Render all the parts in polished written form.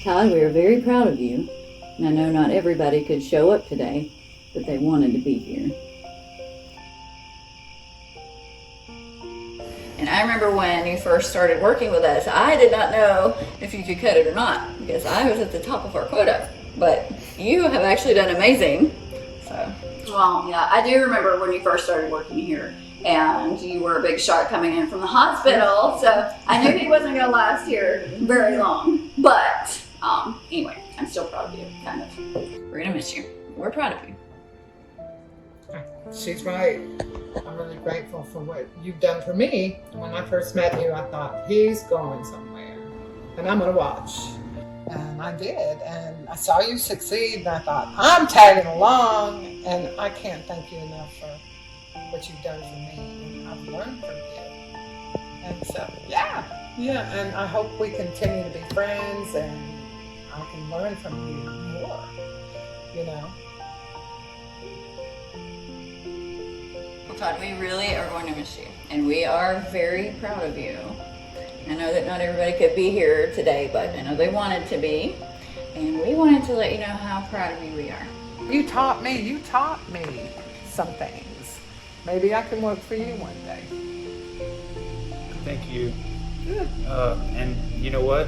Todd, we are very proud of you. And I know not everybody could show up today, but they wanted to be here. And I remember when you first started working with us, I did not know if you could cut it or not, because I was at the top of our quota. But you have actually done amazing. So, well, yeah, I do remember when you first started working here, and you were a big shot coming in from the hospital. So I knew he wasn't going to last here very long. But anyway, I'm still proud of you, kind of. We're going to miss you. We're proud of you. She's right. I'm really grateful for what you've done for me. When I first met you, I thought, he's going somewhere, and I'm going to watch. And I did, and I saw you succeed, and I thought, I'm tagging along, and I can't thank you enough for what you've done for me, and I've learned from you. And so, yeah, and I hope we continue to be friends, and I can learn from you more, you know. Well, Todd, we really are going to miss you, and we are very proud of you. I know that not everybody could be here today, but I know they wanted to be, and we wanted to let you know how proud of you we are. You taught me some things. Maybe I can work for you one day. Thank you. And you know what?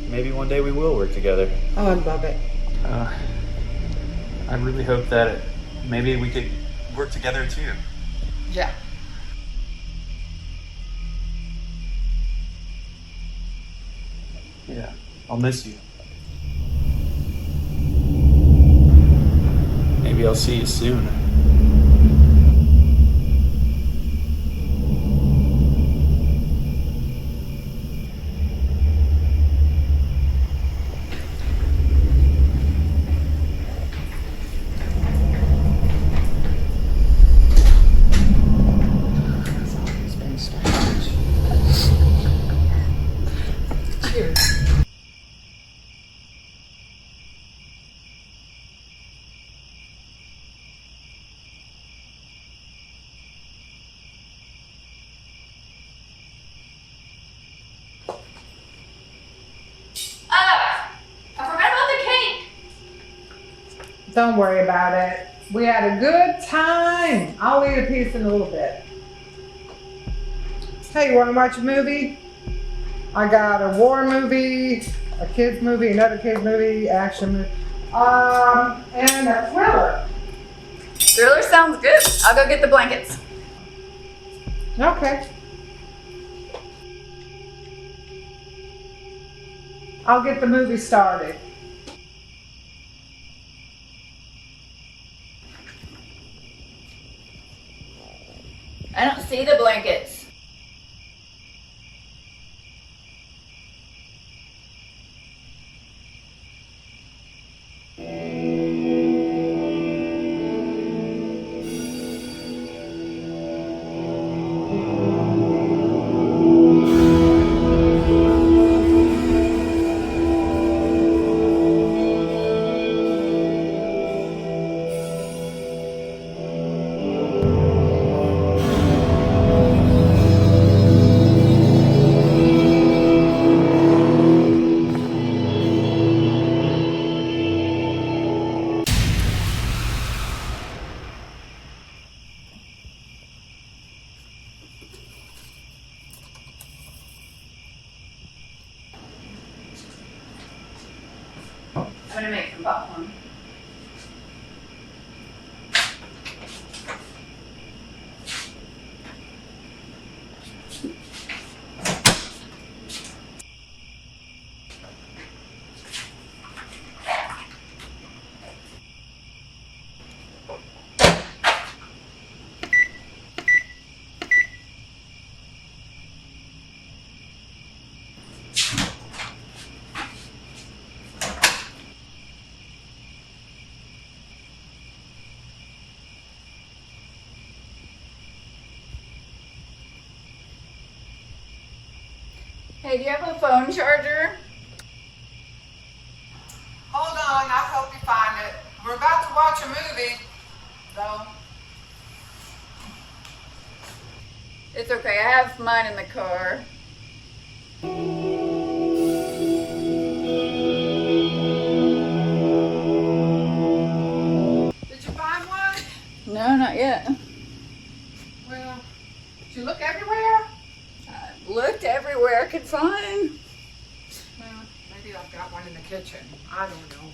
Maybe one day we will work together. Oh, I love it. I really hope that maybe we could work together too. Yeah. Yeah, I'll miss you. Maybe I'll see you soon. Cheers. I forgot about the cake. Don't worry about it. We had a good time. I'll eat a piece in a little bit. Hey, you want to watch a movie? I got a war movie, a kids movie, another kids movie, action movie, and a thriller. Thriller sounds good. I'll go get the blankets. Okay. I'll get the movie started. I don't see the blankets. I'm gonna make some popcorn. Hey, do you have a phone charger? Hold on, I'll help you find it. We're about to watch a movie, though. It's okay, I have mine in the car. American fun. Well, maybe I've got one in the kitchen. I don't know.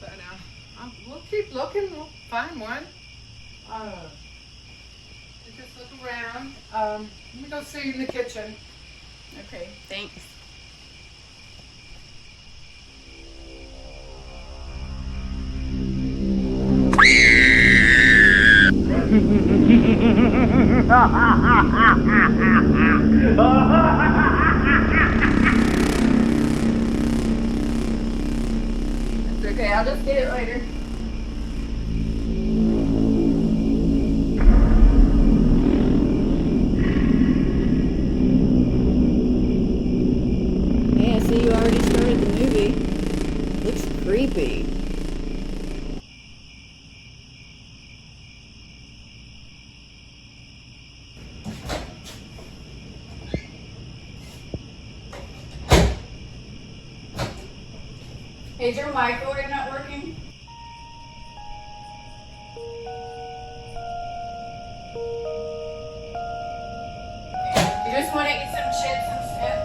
But we'll keep looking. We'll find one. Just look around. Let me go see in the kitchen. Okay, thanks. It's okay, I'll just get it later. Yeah, I see you already started the movie. Looks creepy. Hey, is your microwave not working? You just want to eat some chips instead?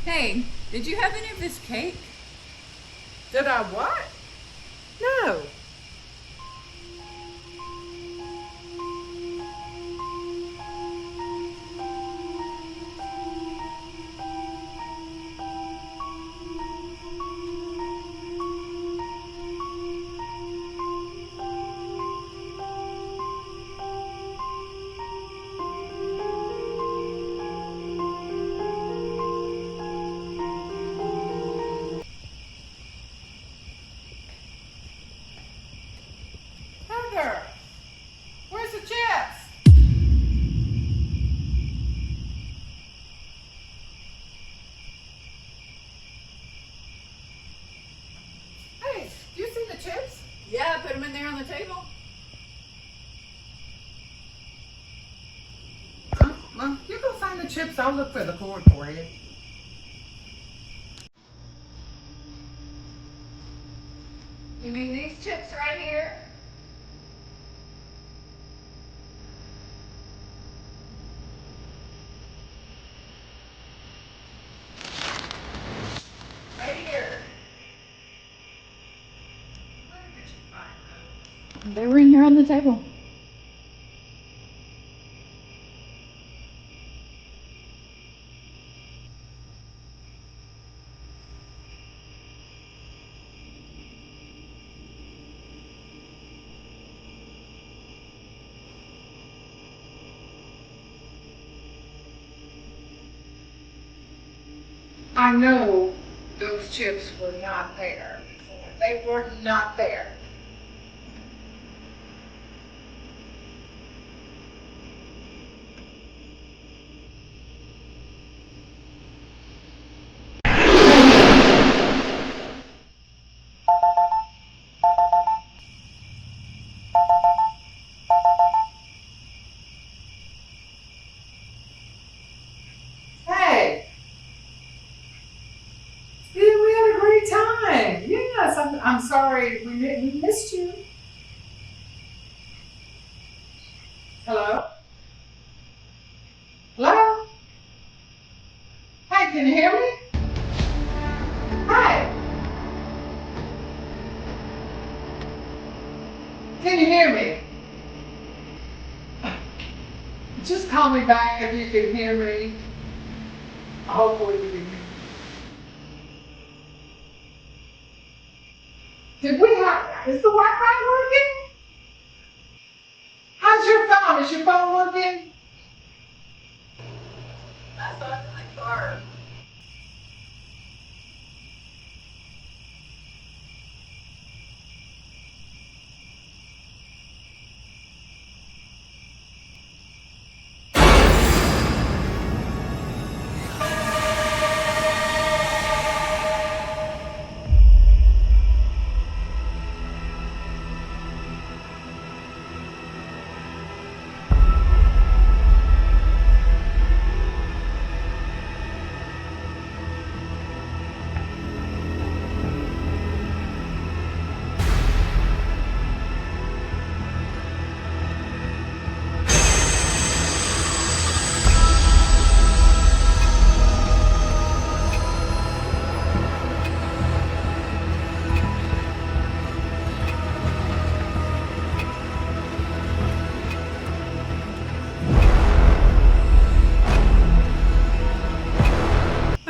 Hey, did you have any of this cake? Did I what? No. Heather, where's the chips? Hey, do you see the chips? Yeah, I put them in there on the table. Well, you go find the chips. I'll look for the cord for you. You mean these chips right here? Right here. Where did you find them? They were in here on the table. I know those chips were not there before. They were not there. Hey! Yeah, we had a great time. Yes, I'm sorry we missed you. Hello? Hello? Hey, can you hear me? Hi. Can you hear me? Just call me back if you can hear me. Hopefully you can hear me. Is the Wi-Fi working? How's your phone? Is your phone working? That's not in the car.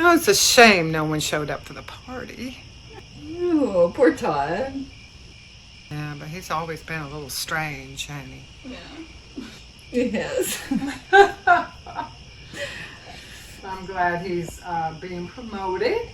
Oh, it's a shame no one showed up for the party. Oh, poor Todd. Yeah, but he's always been a little strange, hasn't he? Yeah. Yes. I'm glad he's being promoted.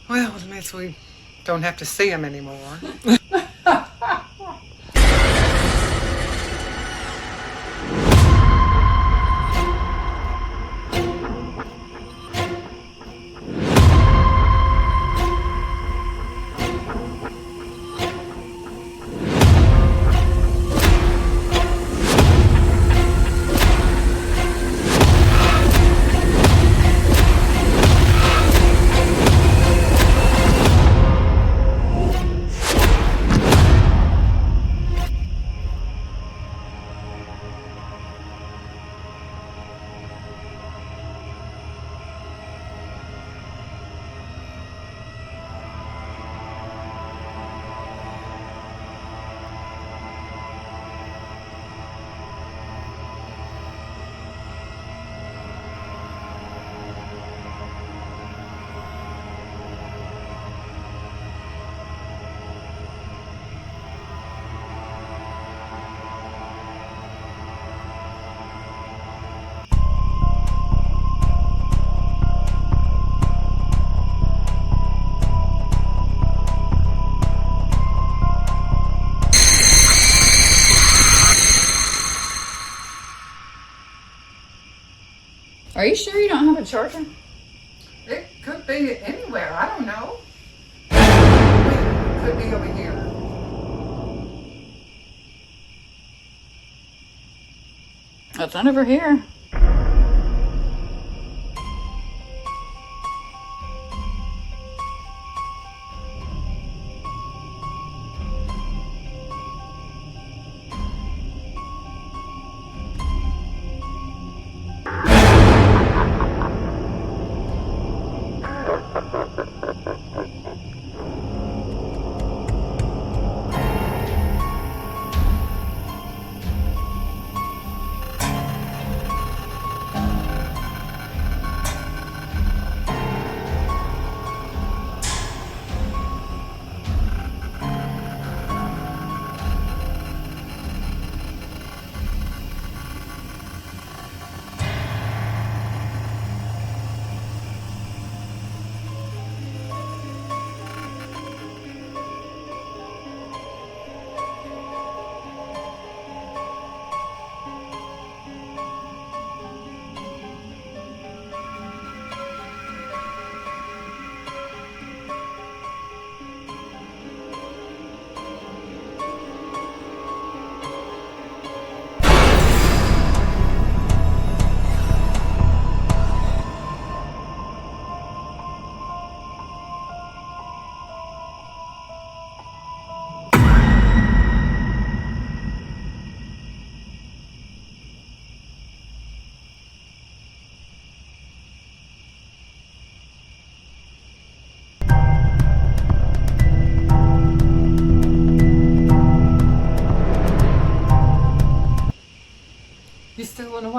Well, at least we don't have to see him anymore. Are you sure you don't have a charger? It could be anywhere. I don't know. It could be over here. That's not over here.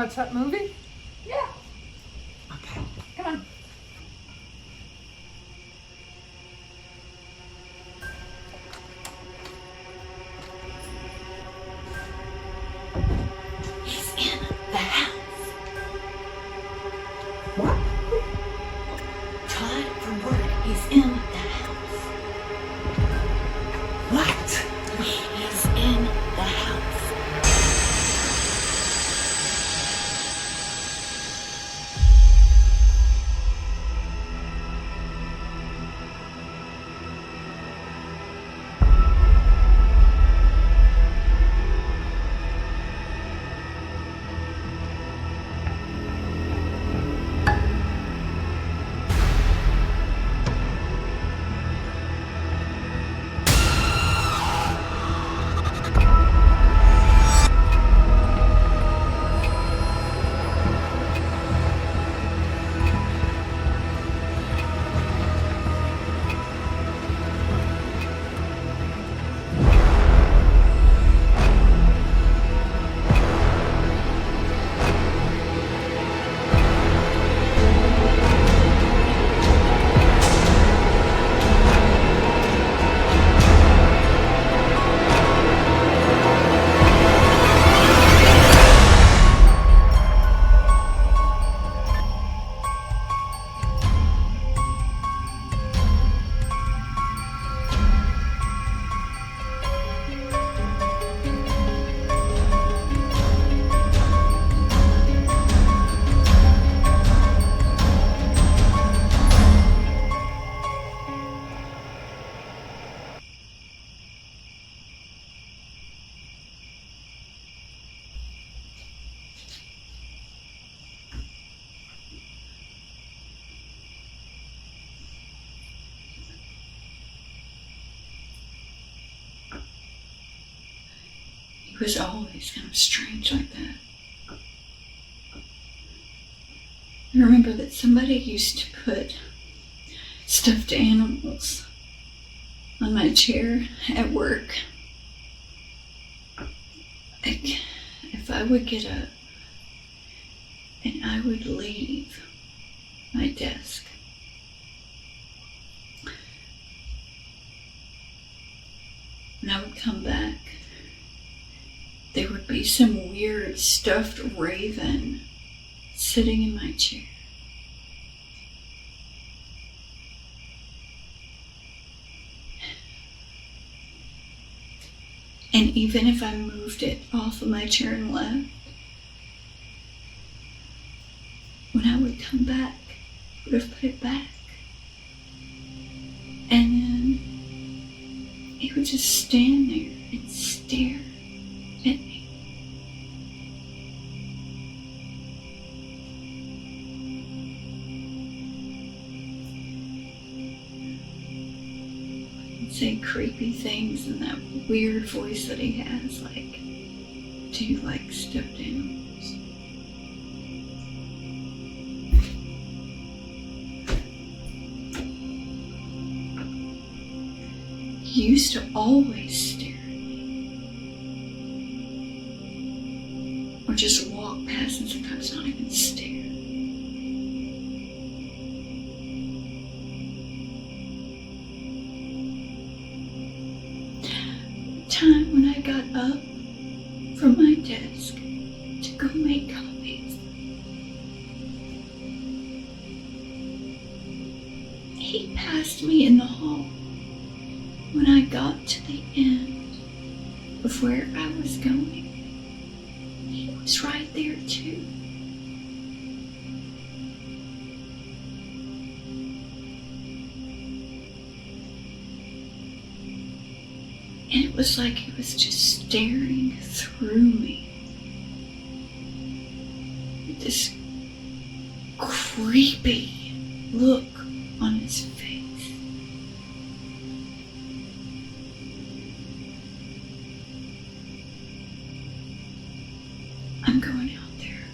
watch that movie? Yeah. Okay. Come on. He's in the house. What? Todd from work. He's in the house. What? He's in the house. He was always kind of strange like that. I remember that somebody used to put stuffed animals on my chair at work. Like, if I would get up and I would leave my desk, when I would come back, there would be some weird stuffed raven sitting in my chair. And even if I moved it off of my chair and left, when I would come back, I would have put it back. And then it would just stand there and stare at me. He'd say creepy things in that weird voice that he has, like, do you like stuffed animals? He used to always stare at me. Or just walk past and sometimes not even stare. The time when I got up from my desk to go make copies, he passed me in the hall. When I got to the end of where I was going, he was right there too. And it was like he was just staring through me with this creepy look on his face. I'm going out there.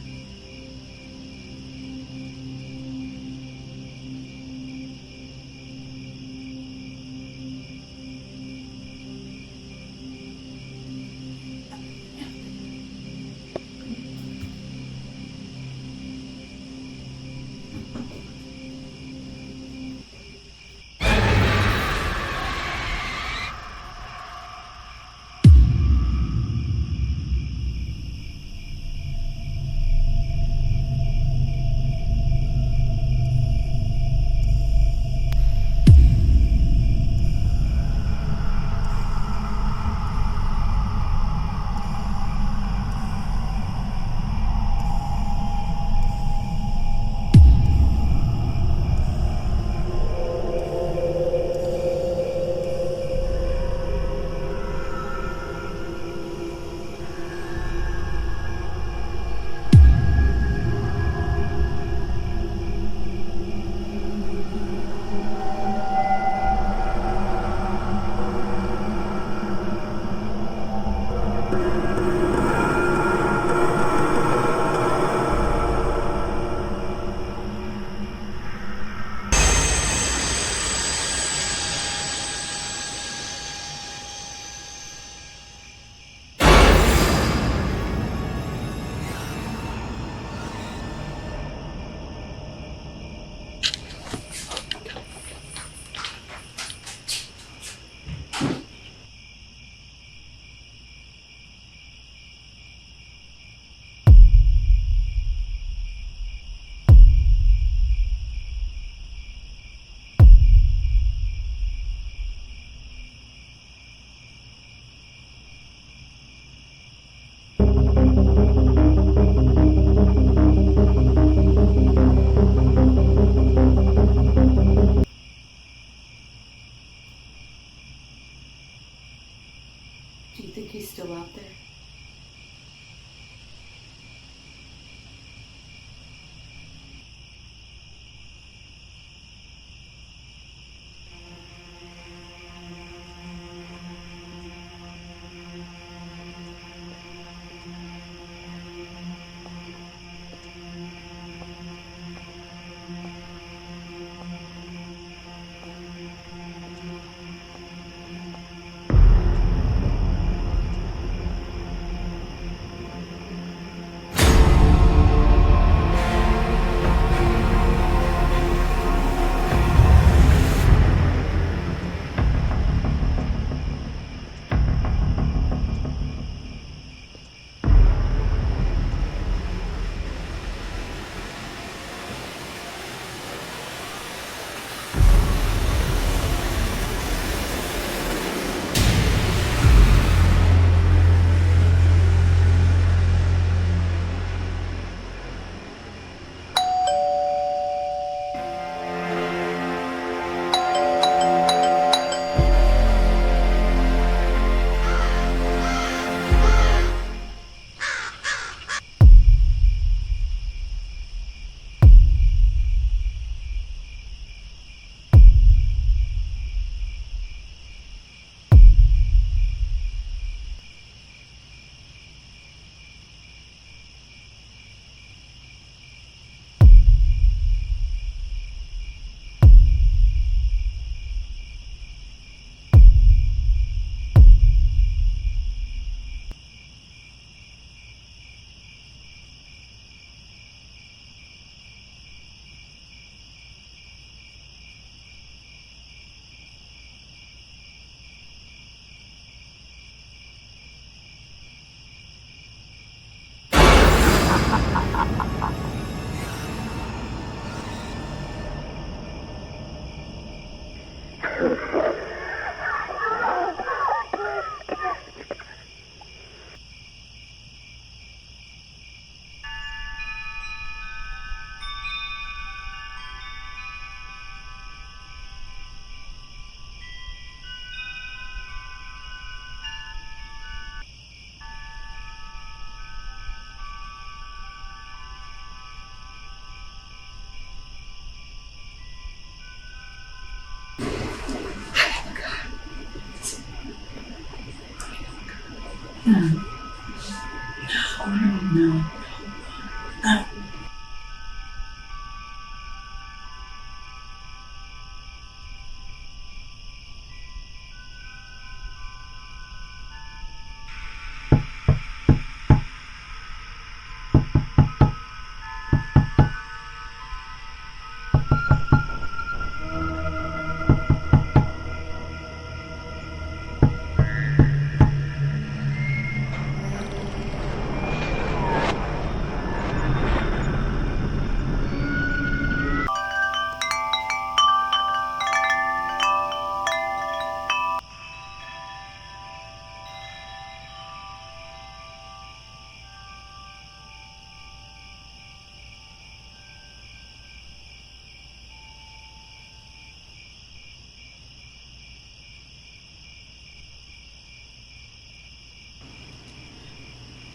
I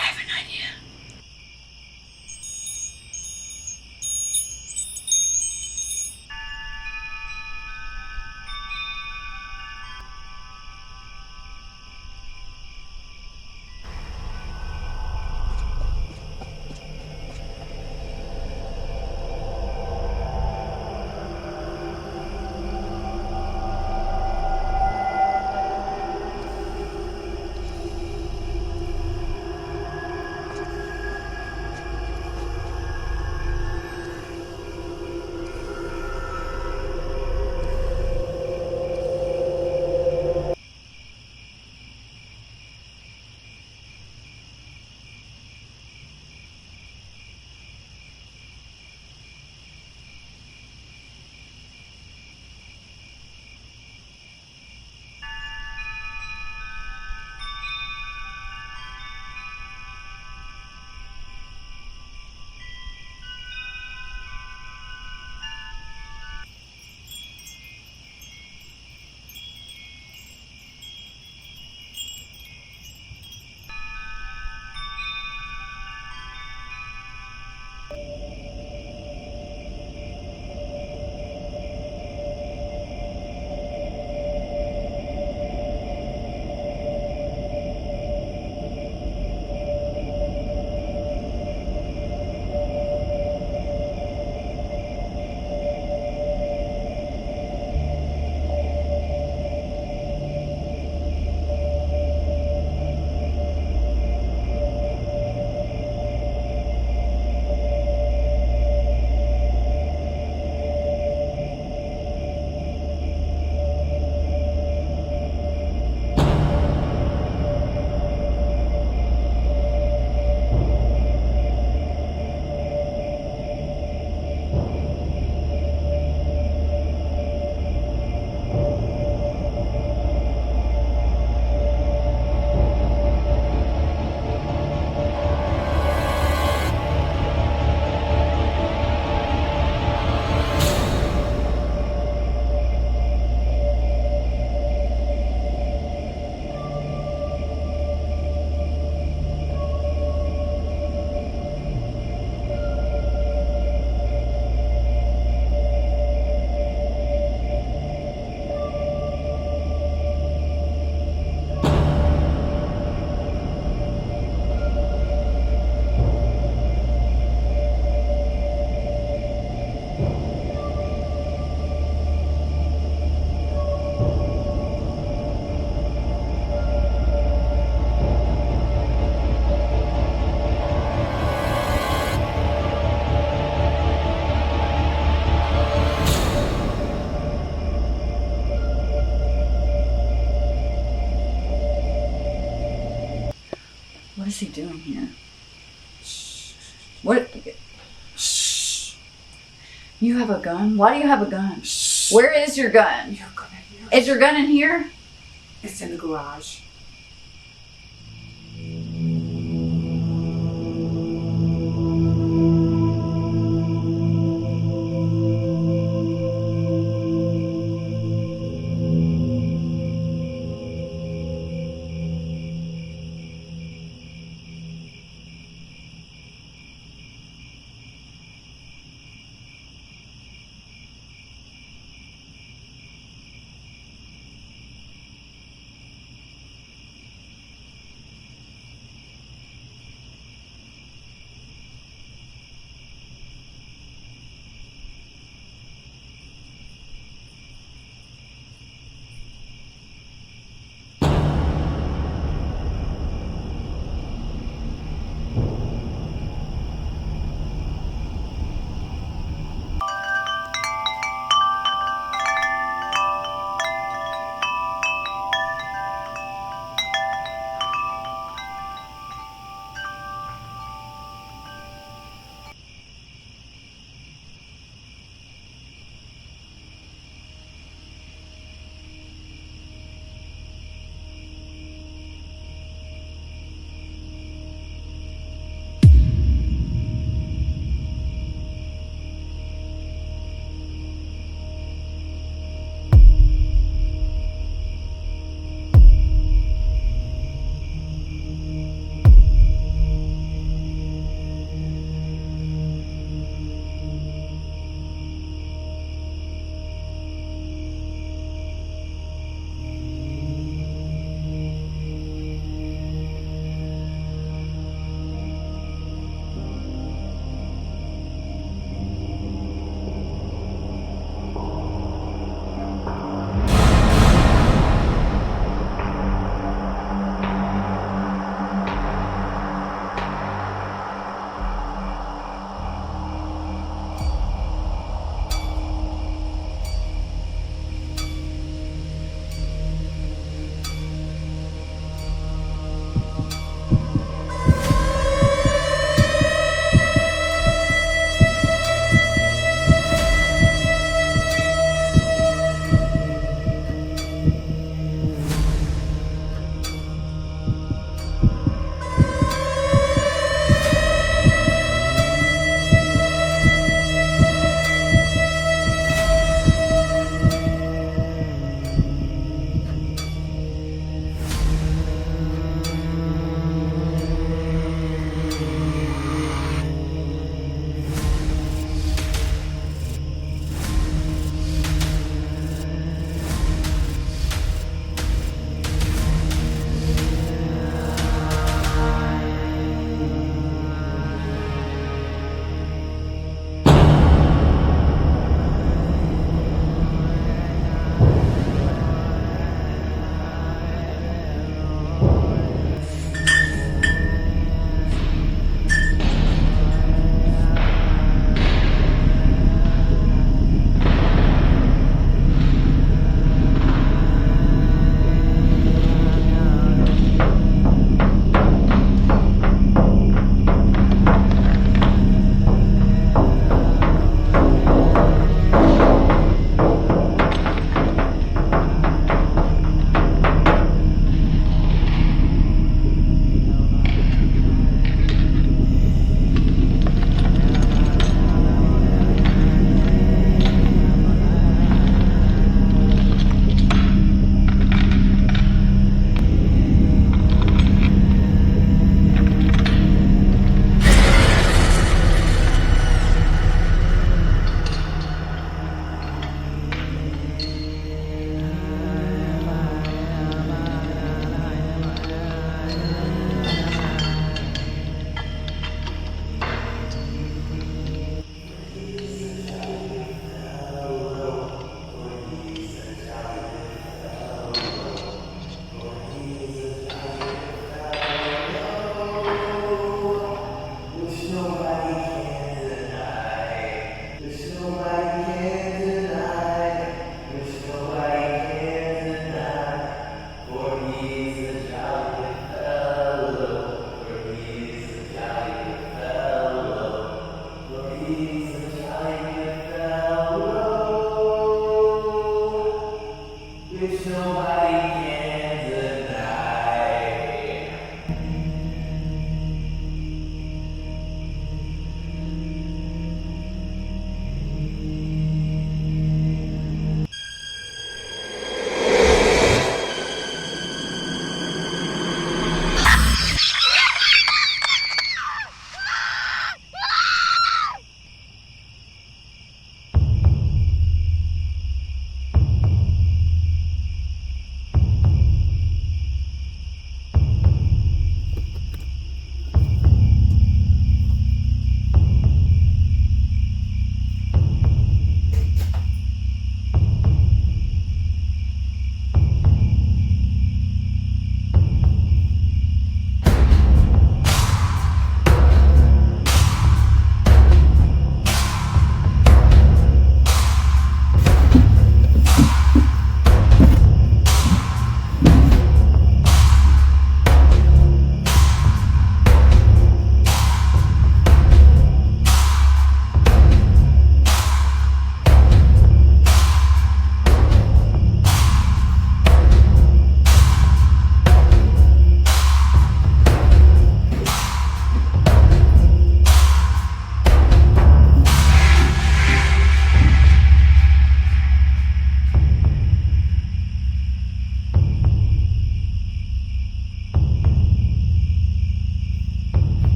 have an idea. What is he doing here? What? Shh. You have a gun? Why do you have a gun? Shh. Where is your gun? You're gonna hear. Is your gun in here? It's in the garage.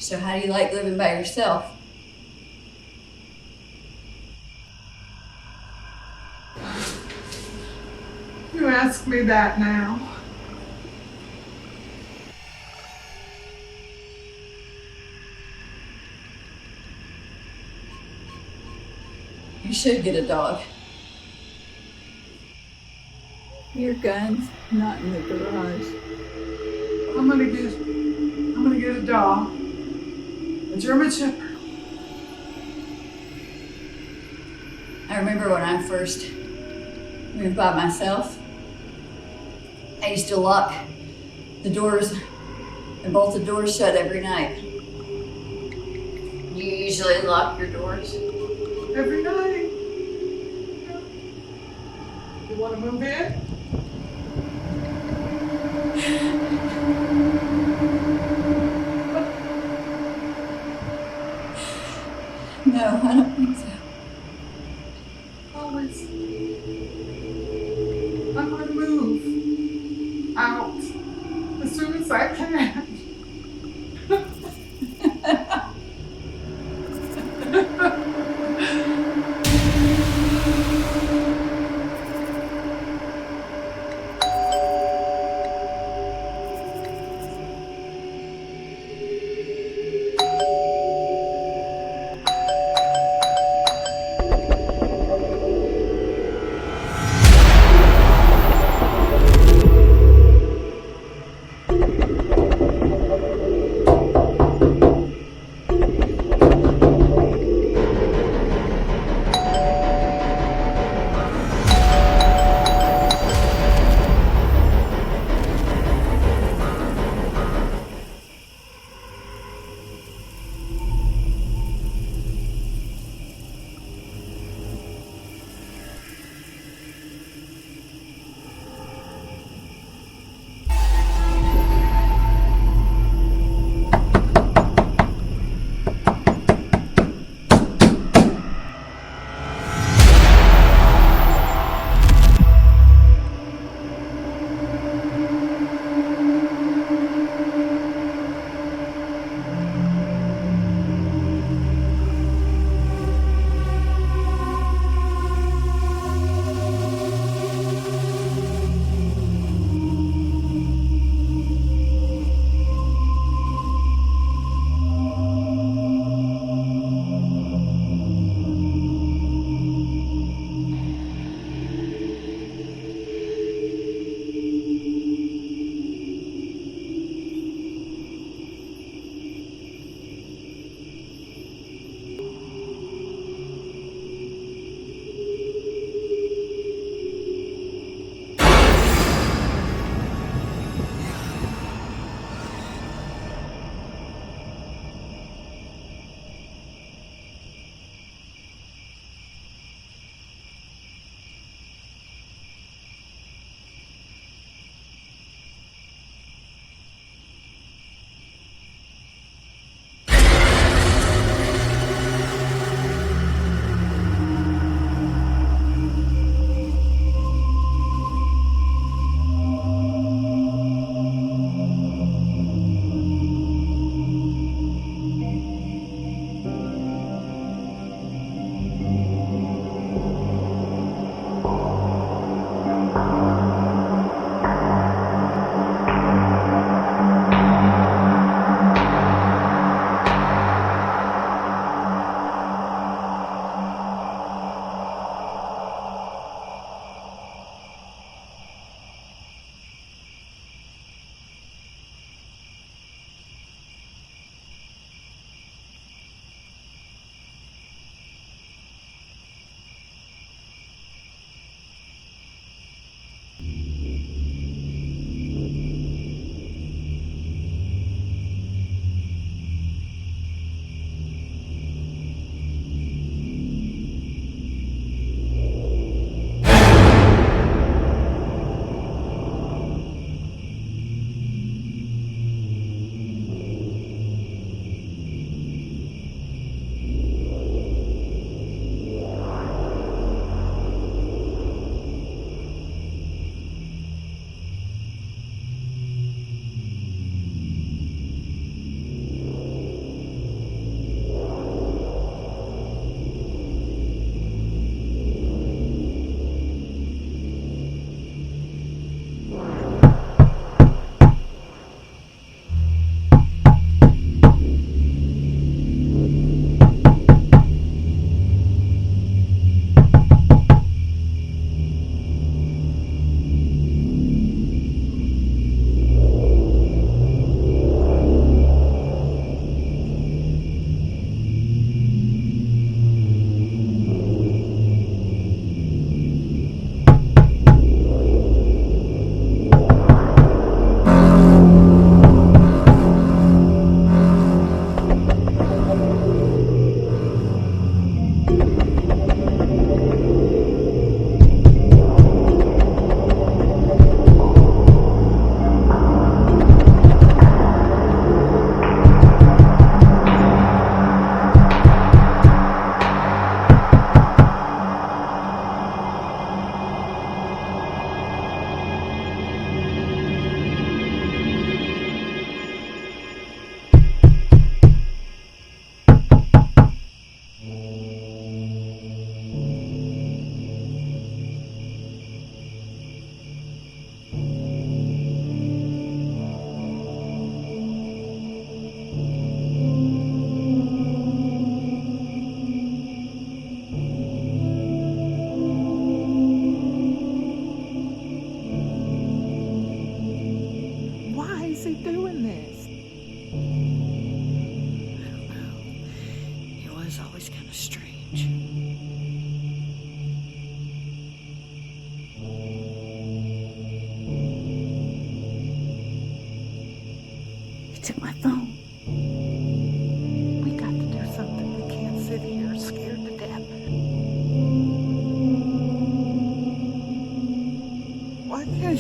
So how do you like living by yourself? You ask me that now. You should get a dog. Your gun's not in the garage. I'm gonna get a dog. A German Shepherd. I remember when I first moved by myself, I used to lock the doors and bolt the doors shut every night. You usually lock your doors? Every night. You wanna move in? No, I don't think so. Always. I'm gonna move out as soon as I can.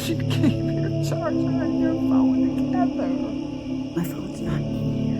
should keep your charger and your phone together. My phone's not in here.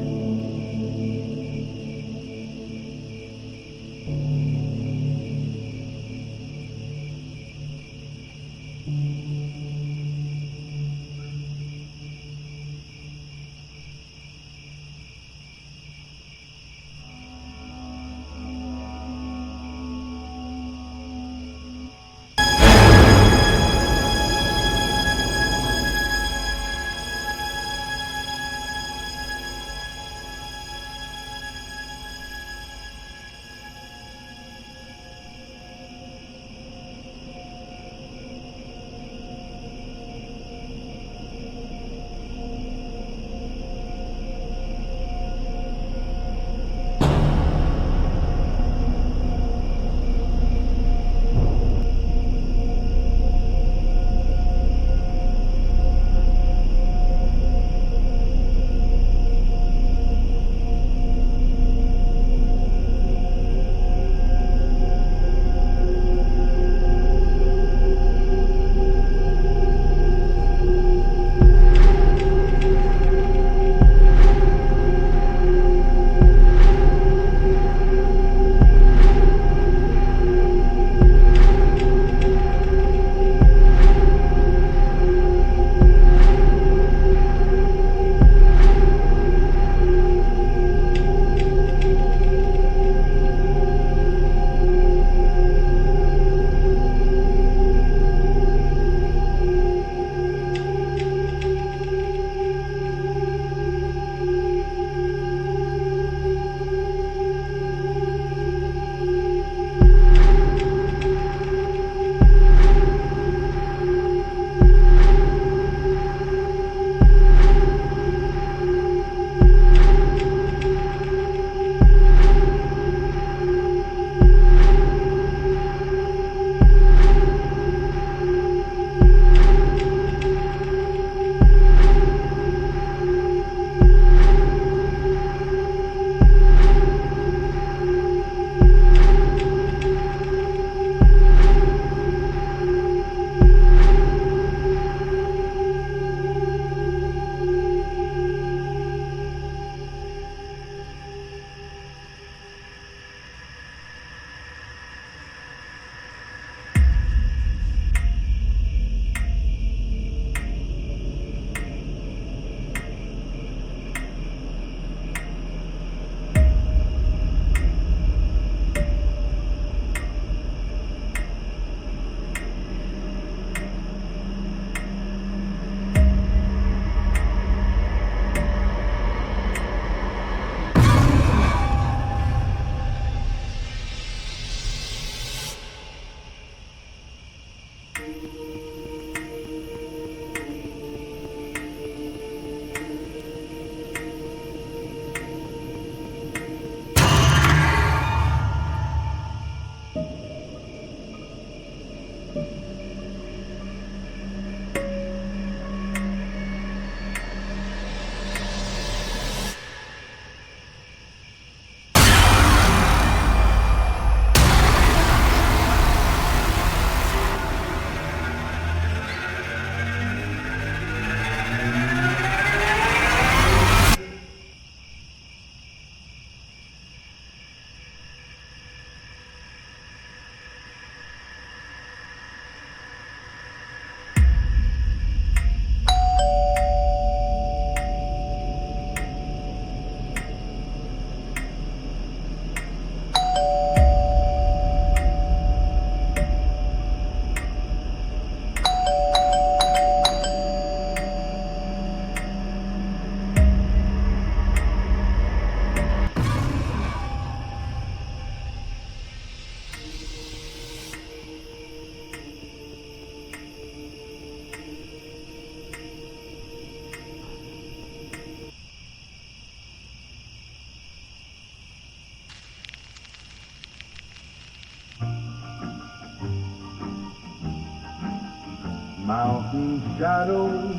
Mountain shadows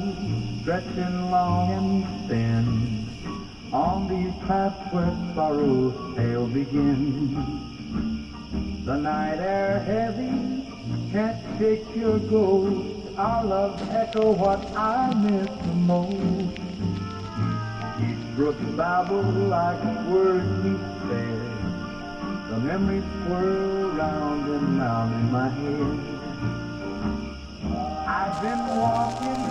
stretching long and thin on these paths where sorrow's tale begins. The night air heavy can't shake your ghost our love's echo what I miss the most. Each brook babbles like words he said. The memories swirl round and round in my head. I've been walking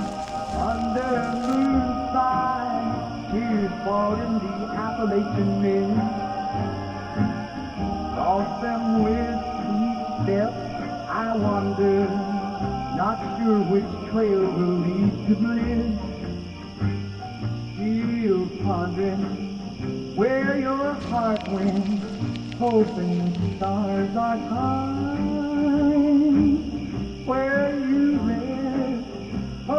under a moonlight, tears fall in the Appalachian mist. Lost them with each step I wander, not sure which trail will lead to bliss. Still pondering where your heart went, hoping the stars are kind, where you rest. Oh,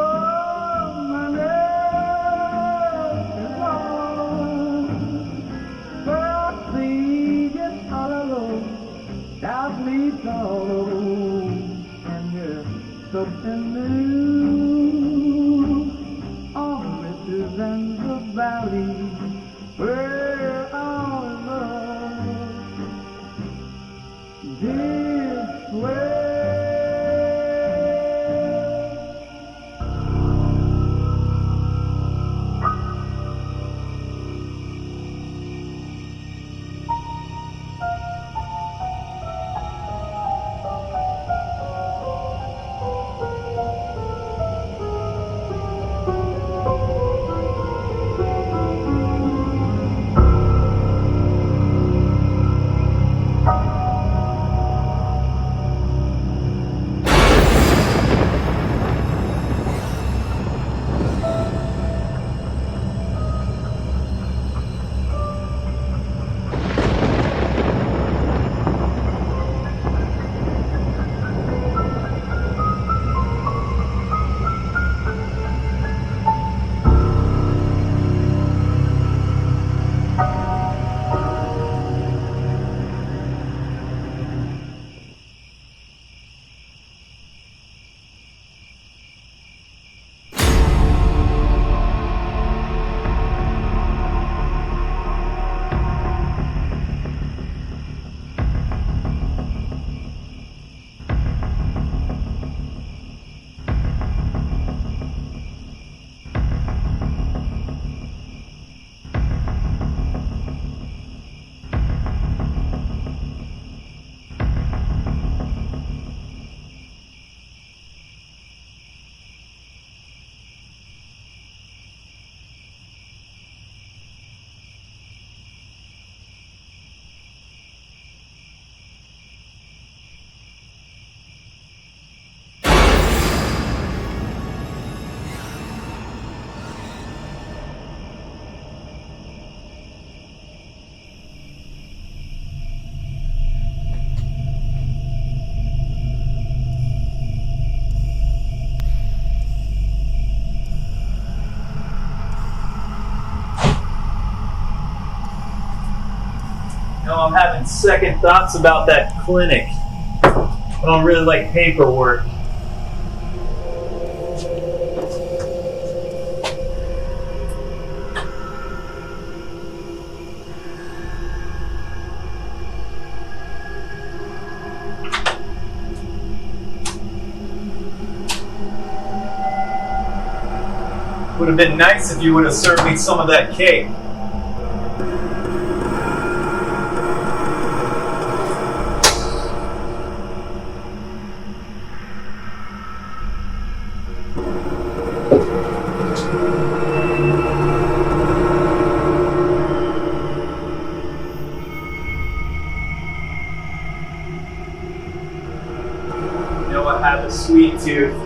my love is lost, where I see it all alone, doubt leads all over, and there's something new on the ridges and the valleys where our love did sway. I'm having second thoughts about that clinic. I don't really like paperwork. Would have been nice if you would have served me some of that cake. You know, I have a sweet tooth.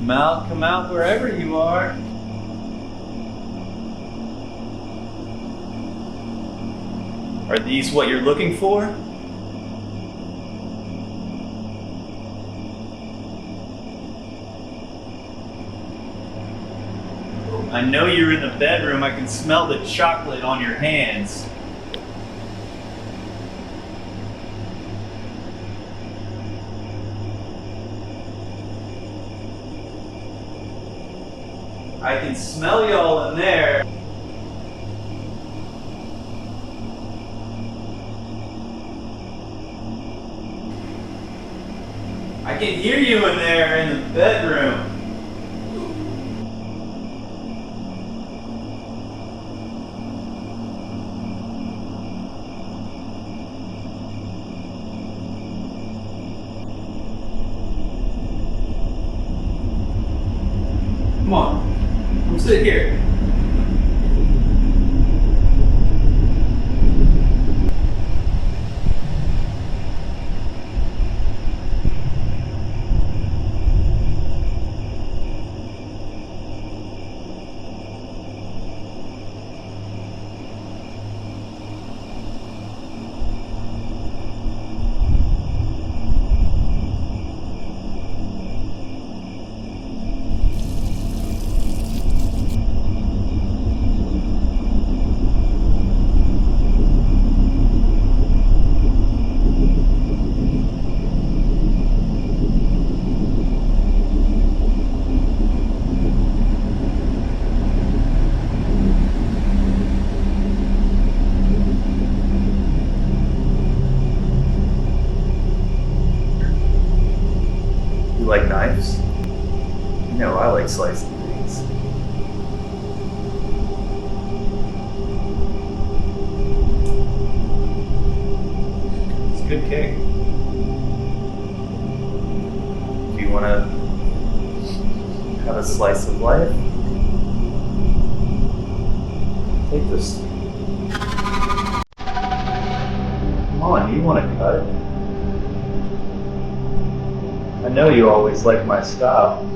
Come out wherever you are. Are these what you're looking for? I know you're in the bedroom. I can smell the chocolate on your hands. I can smell y'all in there. I can hear you in there in the bedroom. Come on, come sit here. You like knives? No, I like slicing things. It's a good cake. Do you want to have a slice of life? Take this. Come on, you want to cut it? I know you always like my style.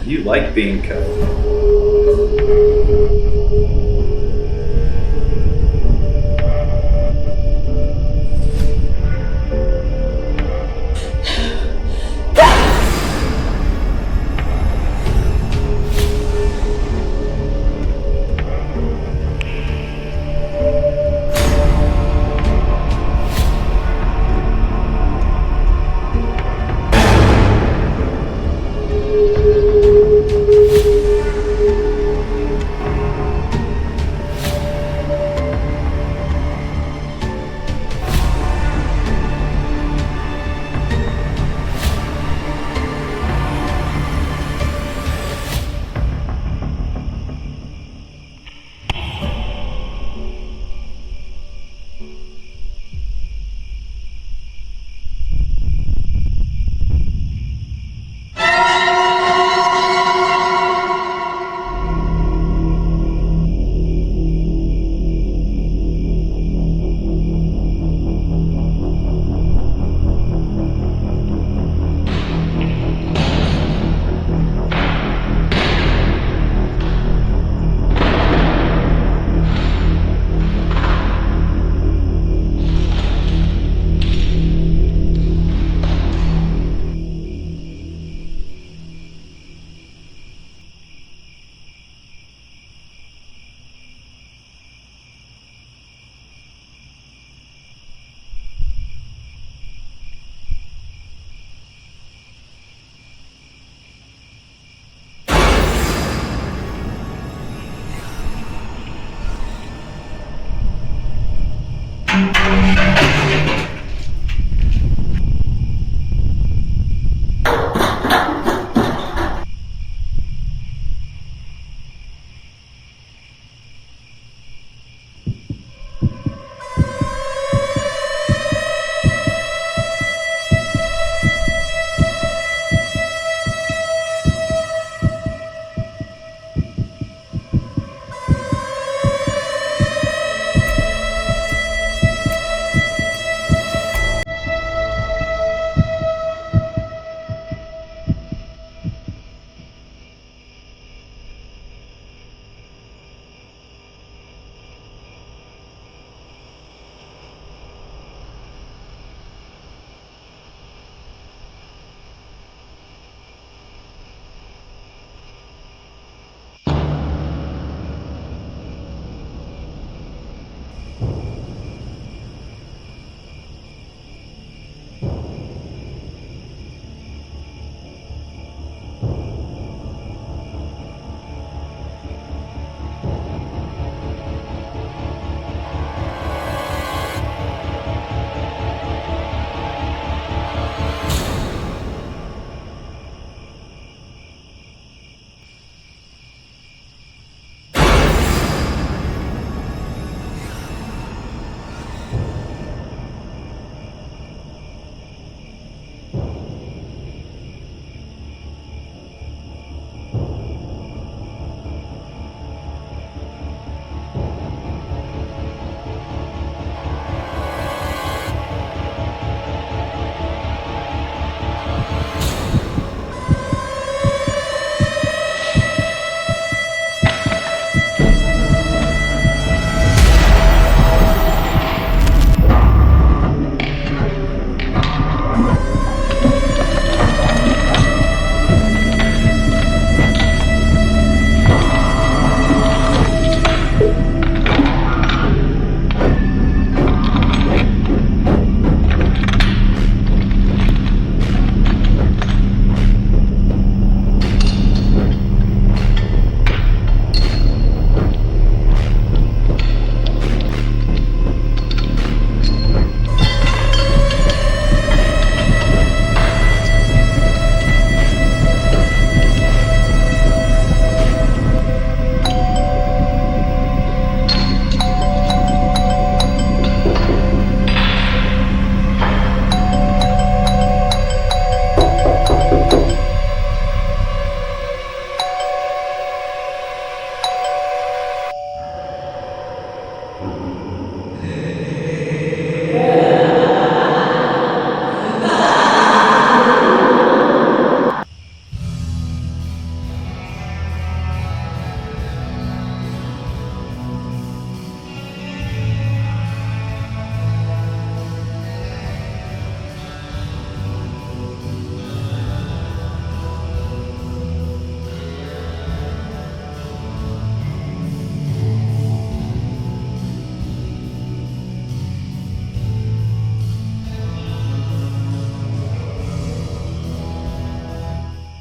You like being cut.